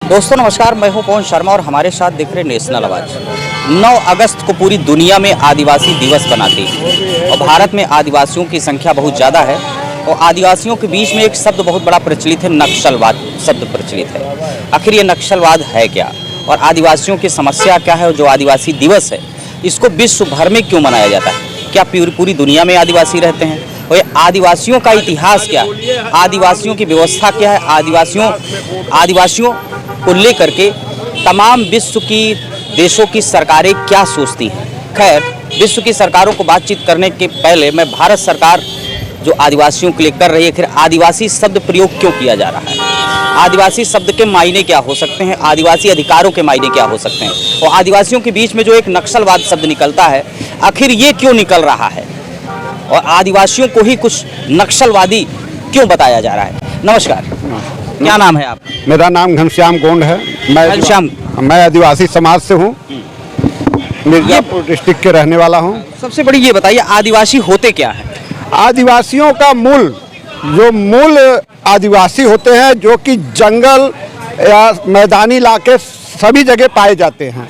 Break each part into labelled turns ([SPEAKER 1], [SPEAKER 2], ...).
[SPEAKER 1] दोस्तों नमस्कार, मैं हूं पवन शर्मा और हमारे साथ दिख रहे नेशनल आवाज। 9 अगस्त को पूरी दुनिया में आदिवासी दिवस मनाती है और भारत में आदिवासियों की संख्या बहुत ज़्यादा है और आदिवासियों के बीच में एक शब्द बहुत बड़ा प्रचलित है, नक्सलवाद शब्द प्रचलित है। आखिर ये नक्सलवाद है क्या और आदिवासियों की समस्या क्या है और जो आदिवासी दिवस है इसको विश्व भर में क्यों मनाया जाता है? क्या पूरी दुनिया में आदिवासी रहते हैं और ये आदिवासियों का इतिहास क्या है, आदिवासियों की व्यवस्था क्या है, आदिवासियों को लेकर के तमाम विश्व की देशों की सरकारें क्या सोचती हैं। खैर, विश्व की सरकारों को बातचीत करने के पहले मैं भारत सरकार जो आदिवासियों के लिए कर रही है, फिर आदिवासी शब्द प्रयोग क्यों किया जा रहा है, आदिवासी शब्द के मायने क्या हो सकते हैं, आदिवासी अधिकारों के मायने क्या हो सकते हैं और आदिवासियों के बीच में जो एक नक्सलवाद शब्द निकलता है आखिर ये क्यों निकल रहा है और आदिवासियों को ही कुछ नक्सलवादी क्यों बताया जा रहा है। नमस्कार, क्या नाम है आप?
[SPEAKER 2] मेरा नाम घनश्याम गोंड है। मैं आदिवासी समाज से हूँ, मिर्जापुर डिस्ट्रिक्ट के रहने वाला हूँ।
[SPEAKER 1] सबसे बड़ी ये बताइए, आदिवासी होते क्या है?
[SPEAKER 2] आदिवासियों का मूल आदिवासी होते हैं जो कि जंगल या मैदानी इलाके सभी जगह पाए जाते हैं।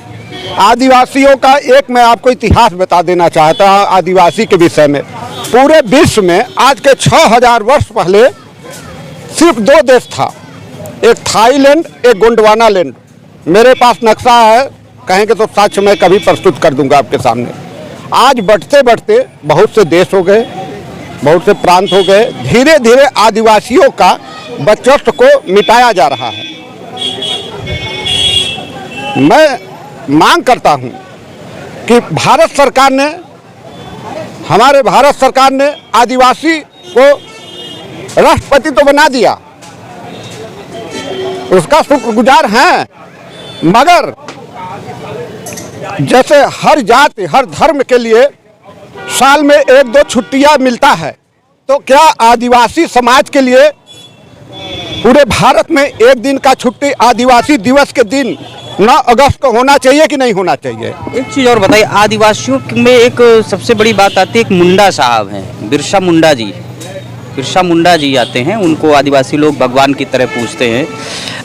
[SPEAKER 2] आदिवासियों का एक मैं आपको इतिहास बता देना चाहता हूँ आदिवासी के विषय में। पूरे विश्व में आज के 6000 वर्ष पहले सिर्फ 2 देश था, एक थाईलैंड, एक गोंडवाना लैंड। मेरे पास नक्शा है, कहेंगे तो साक्ष्य मैं कभी प्रस्तुत कर दूंगा आपके सामने। आज बढ़ते बढ़ते बहुत से देश हो गए, बहुत से प्रांत हो गए। धीरे धीरे आदिवासियों का वर्चस्व को मिटाया जा रहा है। मैं मांग करता हूं कि हमारे भारत सरकार ने आदिवासी को राष्ट्रपति तो बना दिया, उसका शुक्रगुजार हैं, मगर जैसे हर जाति हर धर्म के लिए साल में 1-2 छुट्टियां मिलता है, तो क्या आदिवासी समाज के लिए पूरे भारत में एक दिन का छुट्टी आदिवासी दिवस के दिन 9 अगस्त को होना चाहिए कि नहीं होना चाहिए?
[SPEAKER 1] एक चीज़ और बताइए, आदिवासियों में एक सबसे बड़ी बात आती है, एक मुंडा साहब हैं, बिरसा मुंडा जी आते हैं, उनको आदिवासी लोग भगवान की तरह पूजते हैं।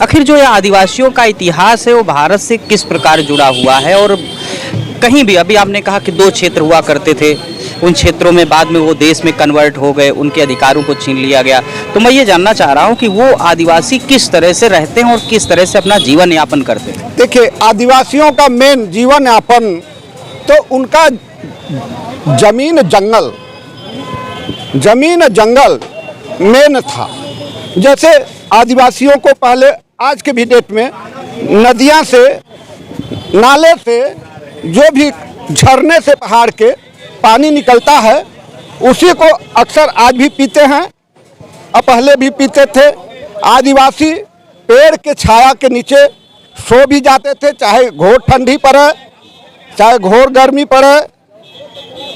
[SPEAKER 1] आखिर जो ये आदिवासियों का इतिहास है वो भारत से किस प्रकार जुड़ा हुआ है और कहीं भी, अभी आपने कहा कि 2 क्षेत्र हुआ करते थे, उन क्षेत्रों में बाद में वो देश में कन्वर्ट हो गए, उनके अधिकारों को छीन लिया गया। तो मैं ये जानना चाह रहा हूँ कि वो आदिवासी किस तरह से रहते हैं और किस तरह से अपना जीवन यापन करते हैं।
[SPEAKER 2] देखिए, आदिवासियों का मेन जीवन यापन तो उनका जमीन जंगल मेन था। जैसे आदिवासियों को पहले, आज के भी डेट में, नदियाँ से, नाले से, जो भी झरने से पहाड़ के पानी निकलता है उसी को अक्सर आज भी पीते हैं और पहले भी पीते थे। आदिवासी पेड़ के छाया के नीचे सो भी जाते थे, चाहे घोर ठंडी पड़े, चाहे घोर गर्मी पड़े,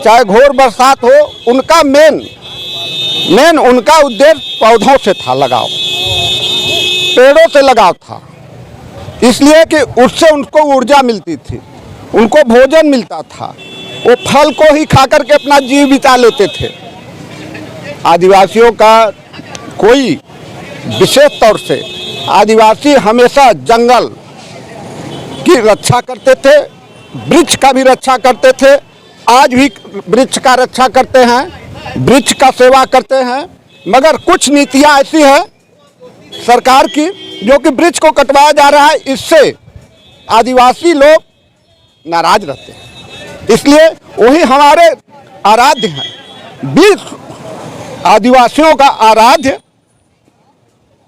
[SPEAKER 2] चाहे घोर बरसात हो। उनका मेन उनका उद्देश्य पौधों से था, लगाव, पेड़ों से लगाव था, इसलिए कि उससे उनको ऊर्जा मिलती थी, उनको भोजन मिलता था, वो फल को ही खाकर के अपना जीवन बिता लेते थे। आदिवासियों का कोई विशेष तौर से, आदिवासी हमेशा जंगल की रक्षा करते थे, वृक्ष का भी रक्षा करते थे, आज भी वृक्ष का रक्षा करते हैं, वृक्ष का सेवा करते हैं। मगर कुछ नीतियां ऐसी हैं सरकार की जो कि वृक्ष को कटवाया जा रहा है, इससे आदिवासी लोग नाराज रहते हैं। इसलिए वही हमारे आराध्य हैं, विश्व आदिवासियों का आराध्य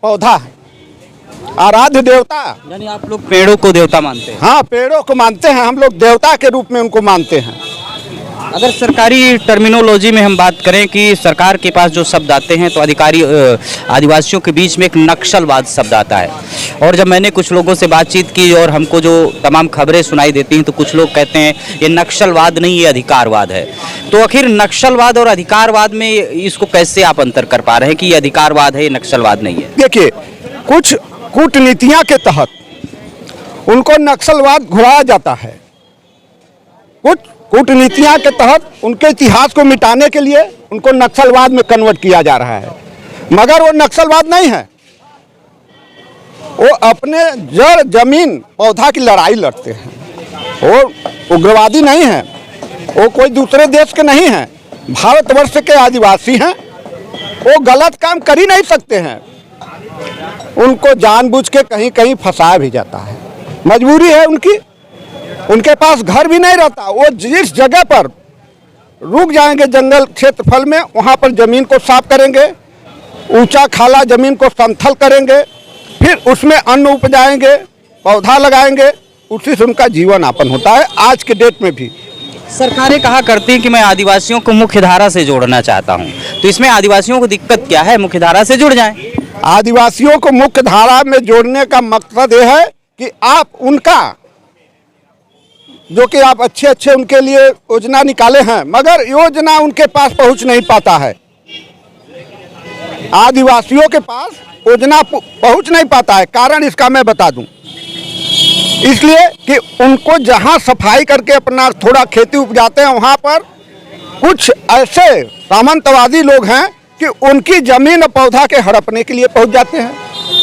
[SPEAKER 2] पौधा है, आराध्य देवता।
[SPEAKER 1] यानी आप लोग पेड़ों को देवता मानते हैं?
[SPEAKER 2] हाँ, पेड़ों को मानते हैं, हम लोग देवता के रूप में उनको मानते हैं।
[SPEAKER 1] अगर सरकारी टर्मिनोलॉजी में हम बात करें कि सरकार के पास जो शब्द आते हैं तो आदिवासियों के बीच में एक नक्सलवाद शब्द आता है। और जब मैंने कुछ लोगों से बातचीत की और हमको जो तमाम खबरें सुनाई देती हैं तो कुछ लोग कहते हैं ये नक्सलवाद नहीं, ये अधिकारवाद है। तो आखिर नक्सलवाद और अधिकारवाद में इसको कैसे आप अंतर कर पा रहे हैं कि ये अधिकारवाद है, ये नक्सलवाद नहीं है?
[SPEAKER 2] देखिए, कुछ कूटनीतियाँ के तहत उनको नक्सलवाद घुराया जाता है। कुछ कूटनीतियाँ के तहत उनके इतिहास को मिटाने के लिए उनको नक्सलवाद में कन्वर्ट किया जा रहा है, मगर वो नक्सलवाद नहीं है। वो अपने जड़ जमीन पौधा की लड़ाई लड़ते हैं। वो उग्रवादी नहीं हैं, वो कोई दूसरे देश के नहीं हैं, भारतवर्ष के आदिवासी हैं। वो गलत काम कर ही नहीं सकते हैं, उनको जानबूझ के कहीं कहीं फंसाया भी जाता है। मजबूरी है उनकी, उनके पास घर भी नहीं रहता। वो जिस जगह पर रुक जाएंगे जंगल क्षेत्रफल में, वहाँ पर ज़मीन को साफ करेंगे, ऊंचा खाला ज़मीन को समतल करेंगे, फिर उसमें अन्न उपजाएंगे, पौधा लगाएंगे, उसी से उनका जीवन यापन होता है आज के डेट में भी।
[SPEAKER 1] सरकारें कहा करती हैं कि मैं आदिवासियों को मुख्य धारा से जोड़ना चाहता हूं, तो इसमें आदिवासियों को दिक्कत क्या है? मुख्य धारा से जुड़ जाएं।
[SPEAKER 2] आदिवासियों को मुख्य धारा में जोड़ने का मकसद यह है कि आप उनका जो कि आप अच्छे उनके लिए योजना निकाले हैं, मगर योजना उनके पास पहुंच नहीं पाता है। आदिवासियों के पास योजना पहुंच नहीं पाता है। कारण इसका मैं बता दूं, इसलिए कि उनको जहां सफाई करके अपना थोड़ा खेती उपजाते हैं, वहां पर कुछ ऐसे सामंतवादी लोग हैं कि उनकी जमीन और पौधा के हड़पने के लिए पहुंच जाते हैं।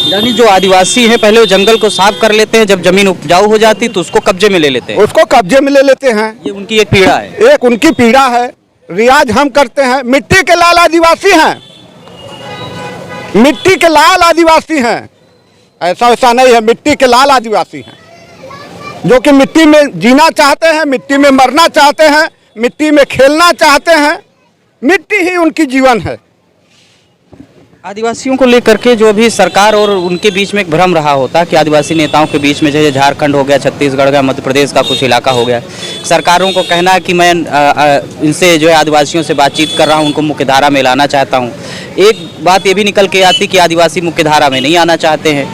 [SPEAKER 1] यानी जो आदिवासी हैं पहले वो जंगल को साफ कर लेते हैं, जब जमीन उपजाऊ हो जाती तो उसको कब्जे में ले लेते हैं।
[SPEAKER 2] उसको कब्जे में ले लेते हैं।
[SPEAKER 1] ये उनकी एक पीड़ा है।
[SPEAKER 2] एक उनकी पीड़ा है। रियाज हम करते हैं, मिट्टी के लाल आदिवासी हैं, मिट्टी के लाल आदिवासी हैं। ऐसा वैसा नहीं है, मिट्टी के लाल आदिवासी हैं जो कि मिट्टी में जीना चाहते हैं, मिट्टी में मरना चाहते हैं, मिट्टी में खेलना चाहते हैं। मिट्टी ही उनकी जीवन है।
[SPEAKER 1] आदिवासियों को लेकर के जो भी सरकार और उनके बीच में एक भ्रम रहा होता कि आदिवासी नेताओं के बीच में जैसे झारखंड हो गया, छत्तीसगढ़ का, मध्य प्रदेश का कुछ इलाका हो गया, सरकारों को कहना है कि मैं इनसे जो है आदिवासियों से बातचीत कर रहा हूं, उनको मुख्यधारा में लाना चाहता हूं। एक बात ये भी निकल के आती कि आदिवासी मुख्यधारा में नहीं आना चाहते हैं,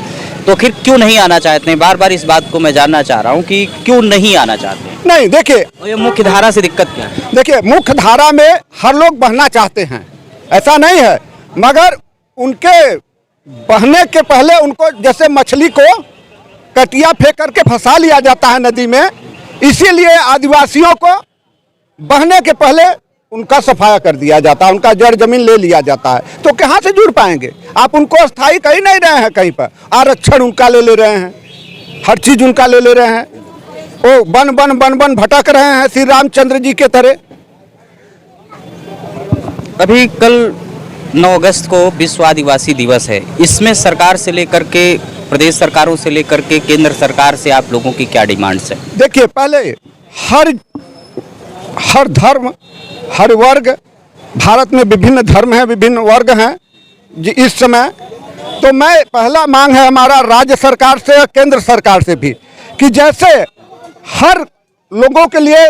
[SPEAKER 1] तो फिर क्यों नहीं आना चाहते हैं? बार बार इस बात को मैं जानना चाह रहा हूँ कि क्यों नहीं आना चाहते हैं।
[SPEAKER 2] नहीं, देखिए,
[SPEAKER 1] और ये मुख्य धारा से दिक्कत क्या है?
[SPEAKER 2] देखिए, मुख्य धारा में हर लोग बहना चाहते हैं, ऐसा नहीं है, मगर उनके बहने के पहले उनको जैसे मछली को कटिया फेंक करके फंसा लिया जाता है नदी में, इसीलिए आदिवासियों को बहने के पहले उनका सफाया कर दिया जाता है, उनका जड़ जमीन ले लिया जाता है। तो कहाँ से जुड़ पाएंगे? आप उनको स्थायी कहीं नहीं रहे हैं, कहीं पर आरक्षण उनका ले रहे हैं, हर चीज उनका ले रहे हैं। वो बन भटक रहे हैं श्री रामचंद्र जी के तरह।
[SPEAKER 1] अभी कल 9 अगस्त को विश्व आदिवासी दिवस है, इसमें सरकार से लेकर के, प्रदेश सरकारों से लेकर के केंद्र सरकार से आप लोगों की क्या डिमांड्स है?
[SPEAKER 2] देखिए, पहले हर धर्म, हर वर्ग, भारत में विभिन्न धर्म हैं, विभिन्न वर्ग हैं इस समय। तो मैं पहला मांग है हमारा राज्य सरकार से और केंद्र सरकार से भी कि जैसे हर लोगों के लिए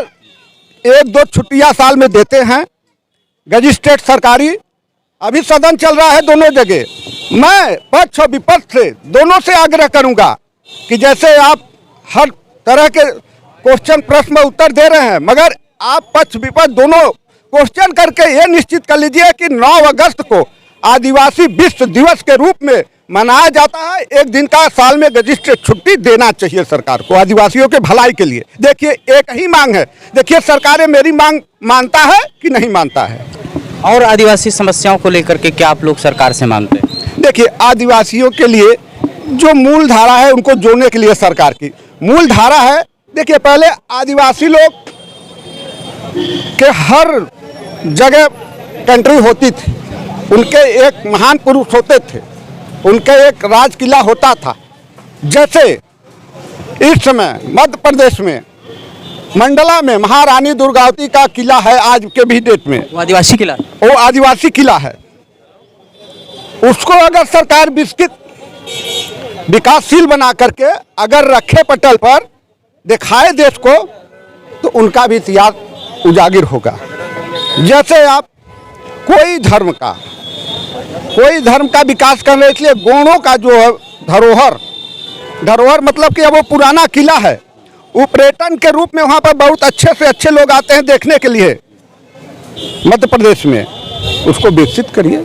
[SPEAKER 2] 1-2 छुट्टियां साल में देते हैं गजिस्ट्रेट सरकारी, अभी सदन चल रहा है दोनों जगह। मैं पक्ष और विपक्ष से दोनों से आग्रह करूंगा कि जैसे आप हर तरह के क्वेश्चन प्रश्न में उत्तर दे रहे हैं, मगर आप पक्ष विपक्ष दोनों क्वेश्चन करके ये निश्चित कर लीजिए कि 9 अगस्त को आदिवासी विश्व दिवस के रूप में मनाया जाता है। एक दिन का साल में रजिस्ट्रेड छुट्टी देना चाहिए सरकार को आदिवासियों के भलाई के लिए। देखिए, एक ही मांग है, देखिए सरकारें मेरी मांग मानता है कि नहीं मानता है।
[SPEAKER 1] और आदिवासी समस्याओं को लेकर के क्या आप लोग सरकार से मांगते हैं?
[SPEAKER 2] देखिए, आदिवासियों के लिए जो मूल धारा है उनको जोड़ने के लिए सरकार की मूल धारा है। देखिए, पहले आदिवासी लोग के हर जगह कंट्री होती थी, उनके एक महान पुरुष होते थे, उनके एक राज किला होता था। जैसे इस समय मध्य प्रदेश में मंडला में महारानी दुर्गावती का किला है, आज के भी डेट में
[SPEAKER 1] वो आदिवासी किला,
[SPEAKER 2] वो आदिवासी किला है। उसको अगर सरकार विकासशील बना करके अगर रखे पटल पर दिखाए देश को, तो उनका भी इतिहास उजागर होगा। जैसे आप कोई धर्म का विकास कर रहे, इसलिए गोंडों का जो है धरोहर मतलब कि अब वो पुराना किला है, वो पर्यटन के रूप में वहाँ पर बहुत अच्छे से अच्छे लोग आते हैं देखने के लिए मध्य प्रदेश में। उसको विकसित करिए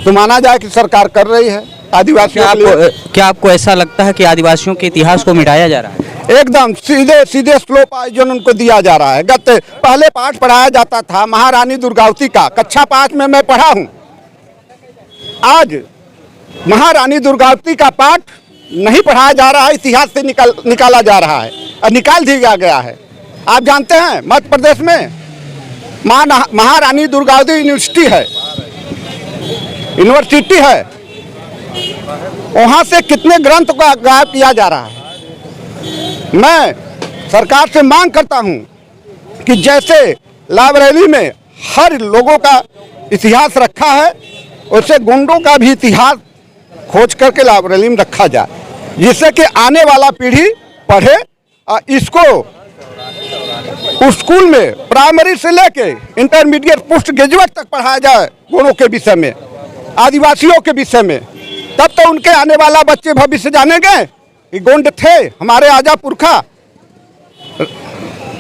[SPEAKER 2] तो माना जाए कि सरकार कर रही है आदिवासियों के लिए।
[SPEAKER 1] क्या आपको ऐसा लगता है कि आदिवासियों के इतिहास को मिटाया जा रहा है?
[SPEAKER 2] एकदम सीधे स्लोप आयोजन उनको दिया जा रहा है। पहले पाठ पढ़ाया जाता था महारानी दुर्गावती का, कक्षा 5 में मैं पढ़ा हूँ। आज महारानी दुर्गावती का पाठ नहीं पढ़ाया जा रहा है, इतिहास से निकाला जा रहा है और निकाल दिया गया है। आप जानते हैं मध्य प्रदेश में महारानी दुर्गावती यूनिवर्सिटी है, वहाँ से कितने ग्रंथ को गायब किया जा रहा है। मैं सरकार से मांग करता हूँ कि जैसे लाइब्रेरी में हर लोगों का इतिहास रखा है, वैसे गुंडों का भी इतिहास खोज करके लाइब्रेरी में रखा जाए, जिससे कि आने वाला पीढ़ी पढ़े और इसको स्कूल में प्राइमरी से लेके इंटरमीडिएट पोस्ट ग्रेजुएट तक पढ़ाया जाए गुणों के विषय में, आदिवासियों के विषय में। तब तो उनके आने वाला बच्चे भविष्य जानेंगे कि गोंड थे हमारे आजा पुरखा।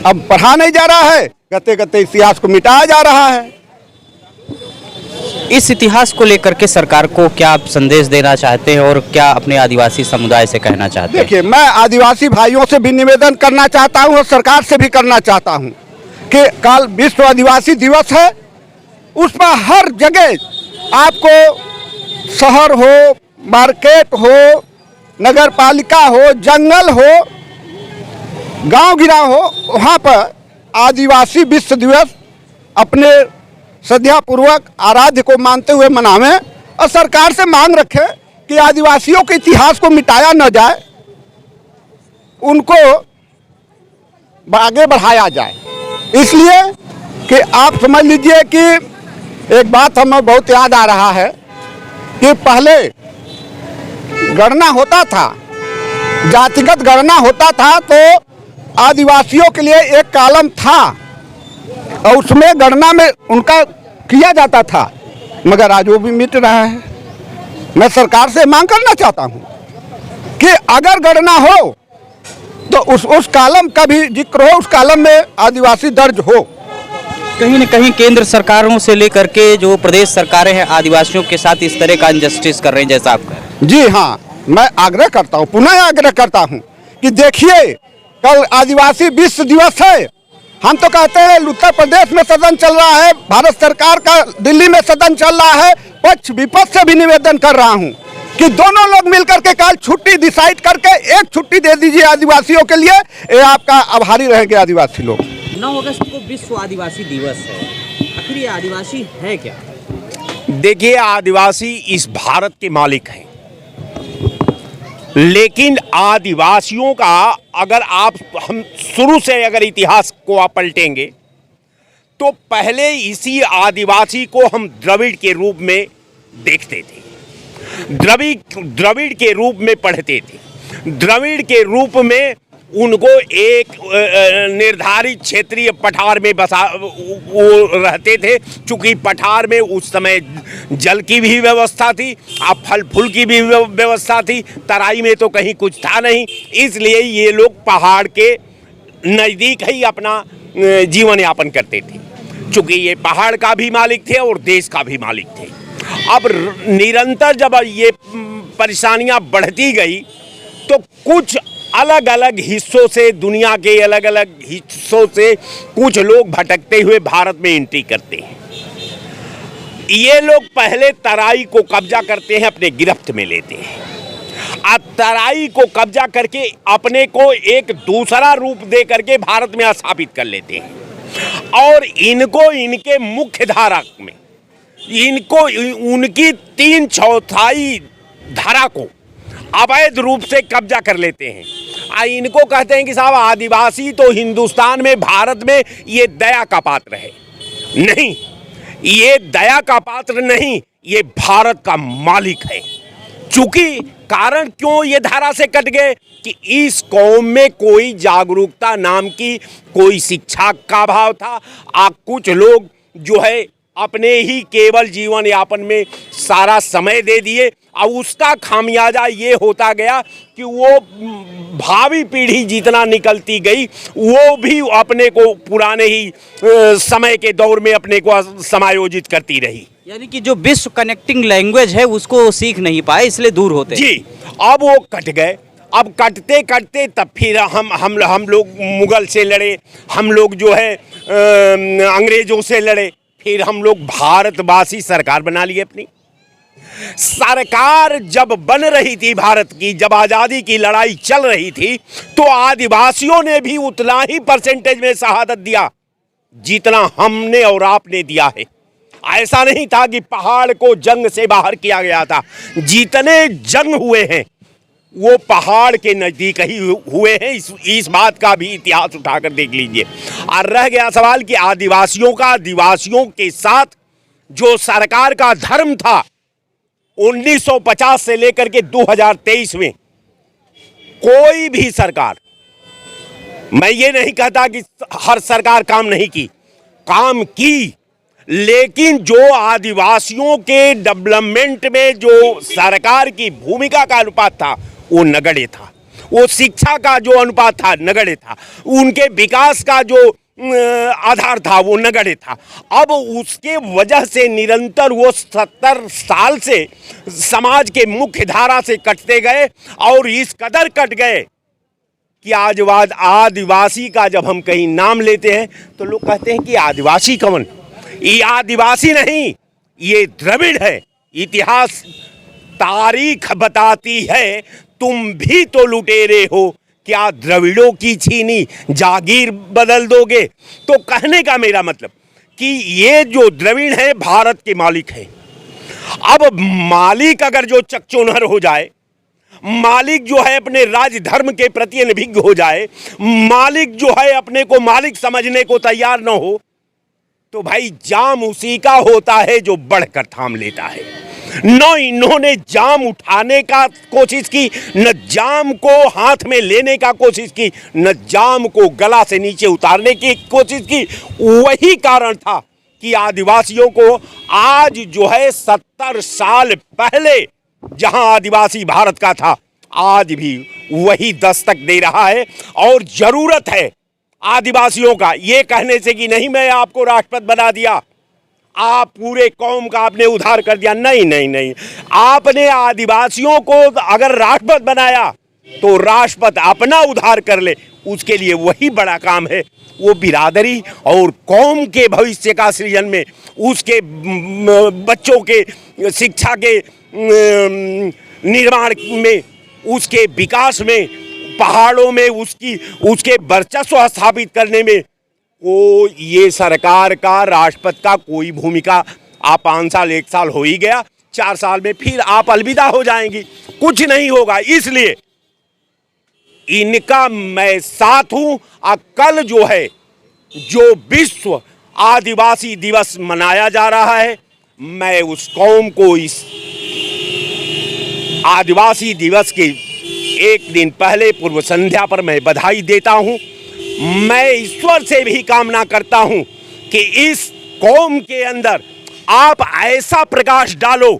[SPEAKER 2] अब पढ़ा नहीं जा रहा है, गते गते इतिहास को मिटाया जा रहा है।
[SPEAKER 1] इस इतिहास को लेकर के सरकार को क्या आप संदेश देना चाहते हैं और क्या अपने आदिवासी समुदाय से कहना चाहते हैं?
[SPEAKER 2] देखिए, मैं आदिवासी भाइयों से भी निवेदन करना चाहता हूं और सरकार से भी करना चाहता हूं कि कल विश्व आदिवासी दिवस है, उस पर हर जगह आपको शहर हो, मार्केट हो, नगर पालिका हो, जंगल हो, गांव गिरा हो, वहाँ पर आदिवासी विश्व दिवस अपने श्रद्धापूर्वक आराध्य को मानते हुए मनावें और सरकार से मांग रखें कि आदिवासियों के इतिहास को मिटाया न जाए, उनको आगे बढ़ाया जाए। इसलिए कि आप समझ लीजिए कि एक बात हमें बहुत याद आ रहा है कि पहले गणना होता था, जातिगत गणना होता था, तो आदिवासियों के लिए एक कॉलम था और उसमें गणना में उनका किया जाता था, मगर आज वो भी मिट रहा है। मैं सरकार से मांग करना चाहता हूं कि अगर गणना हो तो उस कॉलम का भी जिक्र हो, उस कॉलम में आदिवासी दर्ज हो।
[SPEAKER 1] कहीं न कहीं केंद्र सरकारों से लेकर के जो प्रदेश सरकारें हैं आदिवासियों के साथ इस तरह का इनजस्टिस कर रहे हैं, जैसा आप कह रहे हैं।
[SPEAKER 2] जी हाँ, मैं आग्रह करता हूँ, पुनः आग्रह करता हूँ कि देखिए, कल आदिवासी विश्व दिवस है। हम तो कहते हैं उत्तर प्रदेश में सदन चल रहा है, भारत सरकार का दिल्ली में सदन चल रहा है, पक्ष विपक्ष से भी निवेदन कर रहा हूं कि दोनों लोग मिलकर के कल छुट्टी डिसाइड करके एक छुट्टी दे दीजिए आदिवासियों के लिए, ये आपका आभारी रहेंगे आदिवासी लोग।
[SPEAKER 1] 9 अगस्त को विश्व आदिवासी दिवस है, आखिर ये आदिवासी है क्या?
[SPEAKER 3] देखिए, आदिवासी इस भारत के मालिक हैं, लेकिन आदिवासियों का अगर हम शुरू से अगर इतिहास को आप पलटेंगे तो पहले इसी आदिवासी को हम द्रविड़ के रूप में देखते थे, द्रविड़ के रूप में पढ़ते थे, द्रविड़ के रूप में उनको एक निर्धारित क्षेत्रीय पठार में वो रहते थे। चूंकि पठार में उस समय जल की भी व्यवस्था थी, अब फल फूल की भी व्यवस्था थी, तराई में तो कहीं कुछ था नहीं, इसलिए ये लोग पहाड़ के नज़दीक ही अपना जीवन यापन करते थे। चूंकि ये पहाड़ का भी मालिक थे और देश का भी मालिक थे। अब निरंतर जब ये परेशानियां बढ़ती गई तो कुछ अलग अलग हिस्सों से, दुनिया के अलग अलग हिस्सों से कुछ लोग भटकते हुए भारत में एंट्री करते हैं। ये लोग पहले तराई को कब्जा करते हैं, अपने गिरफ्त में लेते हैं। तराई को कब्जा करके अपने को एक दूसरा रूप दे करके भारत में स्थापित कर लेते हैं और इनको इनके मुख्य धारा में, इनको उनकी 3/4 धारा को अवैध रूप से कब्जा कर लेते हैं। इनको कहते हैं कि साहब आदिवासी तो हिंदुस्तान में, भारत में ये दया का पात्र है। नहीं, ये दया का पात्र नहीं, ये भारत का मालिक है। चूंकि कारण क्यों ये धारा से कट गए कि इस कौम में कोई जागरूकता नाम की कोई शिक्षा का अभाव था। कुछ लोग जो है अपने ही केवल जीवन यापन में सारा समय दे दिए और उसका खामियाजा ये होता गया कि वो भावी पीढ़ी जितना निकलती गई वो भी अपने को पुराने ही समय के दौर में अपने को समायोजित करती रही।
[SPEAKER 1] यानी कि जो विश्व कनेक्टिंग लैंग्वेज है उसको सीख नहीं पाए, इसलिए दूर होते।
[SPEAKER 3] जी, अब वो कट गए। अब कटते कटते तब फिर हम लोग मुगल से लड़े, हम लोग जो है अंग्रेजों से लड़े, फिर हम लोग भारतवासी सरकार बना लिए अपनी। सरकार जब बन रही थी भारत की, जब आज़ादी की लड़ाई चल रही थी, तो आदिवासियों ने भी उतना ही परसेंटेज में शहादत दिया जितना हमने और आपने दिया है। ऐसा नहीं था कि पहाड़ को जंग से बाहर किया गया था। जितने जंग हुए हैं वो पहाड़ के नज़दीक ही हुए हैं। इस बात का भी इतिहास उठाकर देख लीजिए। और रह गया सवाल कि आदिवासियों के साथ जो सरकार का धर्म था 1950 से लेकर के 2023 में, कोई भी सरकार, मैं ये नहीं कहता कि हर सरकार काम नहीं की, काम की, लेकिन जो आदिवासियों के डेवलपमेंट में जो सरकार की भूमिका का अनुपात था वो नगण्य था। वो शिक्षा का जो अनुपात था नगण्य था। उनके विकास का जो आधार था वो नगण्य था। अब उसके वजह से निरंतर वो 70 साल से समाज के मुख्य धारा से कटते गए और इस कदर कट गए कि आज आदिवासी का जब हम कहीं नाम लेते हैं तो लोग कहते हैं कि आदिवासी कौन? ये आदिवासी नहीं, ये द्रविड़ है। इतिहास तारीख बताती है तुम भी तो लुटेरे हो, क्या द्रविड़ों की छीनी जागीर बदल दोगे? तो कहने का मेरा मतलब कि ये जो द्रविड़ है भारत के मालिक है। अब मालिक अगर जो चकचोनहर हो जाए, मालिक जो है अपने राज धर्म के प्रति अनभिज्ञ हो जाए, मालिक जो है अपने को मालिक समझने को तैयार न हो, तो भाई जाम उसी का होता है जो बढ़कर थाम लेता है। न इन्होंने जाम उठाने का कोशिश की, न जाम को हाथ में लेने का कोशिश की, न जाम को गला से नीचे उतारने की कोशिश की। वही कारण था कि आदिवासियों को आज जो है 70 साल पहले जहां आदिवासी भारत का था, आज भी वही दस्तक दे रहा है। और जरूरत है आदिवासियों का ये कहने से कि नहीं मैं आपको राष्ट्रपति बना दिया, आप पूरे कौम का आपने उद्धार कर दिया। नहीं नहीं नहीं, आपने आदिवासियों को अगर राष्ट्रपति बनाया तो राष्ट्रपति अपना उद्धार कर ले, उसके लिए वही बड़ा काम है। वो बिरादरी और कौम के भविष्य का सृजन में, उसके बच्चों के शिक्षा के निर्माण में, उसके विकास में, पहाड़ों में उसके वर्चस्व स्थापित करने में को ये सरकार का, राष्ट्रपति का कोई भूमिका। आप 5 साल 1 साल हो ही गया, 4 साल में फिर आप अलविदा हो जाएंगी, कुछ नहीं होगा। इसलिए इनका मैं साथ हूं। कल जो है जो विश्व आदिवासी दिवस मनाया जा रहा है, मैं उस कौम को इस आदिवासी दिवस के एक दिन पहले पूर्व संध्या पर मैं बधाई देता हूं। मैं ईश्वर से भी कामना करता हूं कि इस कौम के अंदर आप ऐसा प्रकाश डालो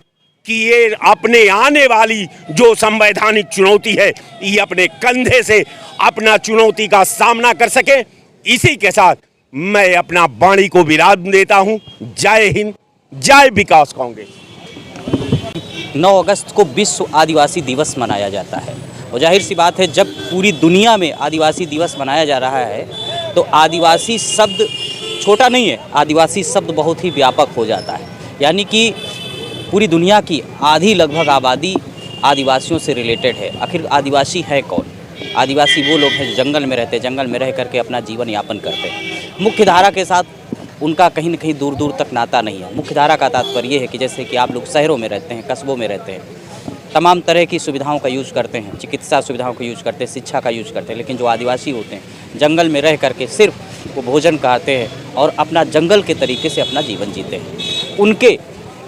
[SPEAKER 3] कि ये अपने आने वाली जो संवैधानिक चुनौती है, ये अपने कंधे से अपना चुनौती का सामना कर सके। इसी के साथ मैं अपना वाणी को विराम देता हूं। जय हिंद, जय विकास कांग्रेस।
[SPEAKER 1] 9 अगस्त को विश्व आदिवासी दिवस मनाया जाता है और जाहिर सी बात है जब पूरी दुनिया में आदिवासी दिवस मनाया जा रहा है तो आदिवासी शब्द छोटा नहीं है, आदिवासी शब्द बहुत ही व्यापक हो जाता है। यानी कि पूरी दुनिया की आधी लगभग आबादी आदिवासियों से रिलेटेड है। आखिर आदिवासी है कौन? आदिवासी वो लोग हैं जो जंगल में रहते हैं, जंगल में रह करके अपना जीवन यापन करते हैं। मुख्य धारा के साथ उनका कहीं न कहीं दूर दूर तक नाता नहीं है। मुख्य धारा का तात्पर्य ये है कि जैसे कि आप लोग शहरों में रहते हैं, कस्बों में रहते हैं, तमाम तरह की सुविधाओं का यूज़ करते हैं, चिकित्सा सुविधाओं का यूज़ करते हैं, शिक्षा का यूज़ करते हैं। लेकिन जो आदिवासी होते हैं जंगल में रह करके सिर्फ वो भोजन खाते हैं और अपना जंगल के तरीके से अपना जीवन जीते हैं। उनके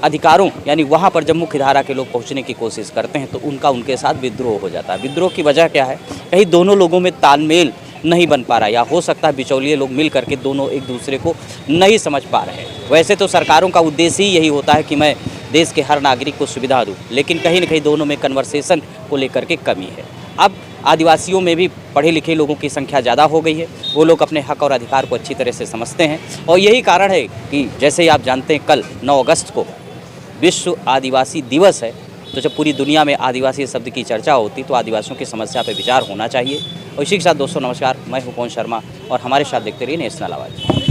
[SPEAKER 1] अधिकारों यानी वहाँ पर जब मुख्य धारा के लोग पहुँचने की कोशिश करते हैं तो उनके साथ विद्रोह हो जाता है। विद्रोह की वजह क्या है? कहीं दोनों लोगों में तालमेल नहीं बन पा रहा, या हो सकता है बिचौलिए लोग मिल करके दोनों एक दूसरे को नहीं समझ पा रहे हैं। वैसे तो सरकारों का उद्देश्य ही यही होता है कि मैं देश के हर नागरिक को सुविधा दूं, लेकिन कहीं न कहीं दोनों में कन्वर्सेशन को लेकर के कमी है। अब आदिवासियों में भी पढ़े लिखे लोगों की संख्या ज़्यादा हो गई है, वो लोग अपने हक और अधिकार को अच्छी तरह से समझते हैं और यही कारण है कि जैसे आप जानते हैं कल 9 अगस्त को विश्व आदिवासी दिवस है, तो जब पूरी दुनिया में आदिवासी शब्द की चर्चा होती तो आदिवासियों की समस्या पर विचार होना चाहिए। और इसी के साथ दोस्तों नमस्कार, मैं हूं पवन शर्मा और हमारे साथ देखते रहिए नेशनल आवाज़।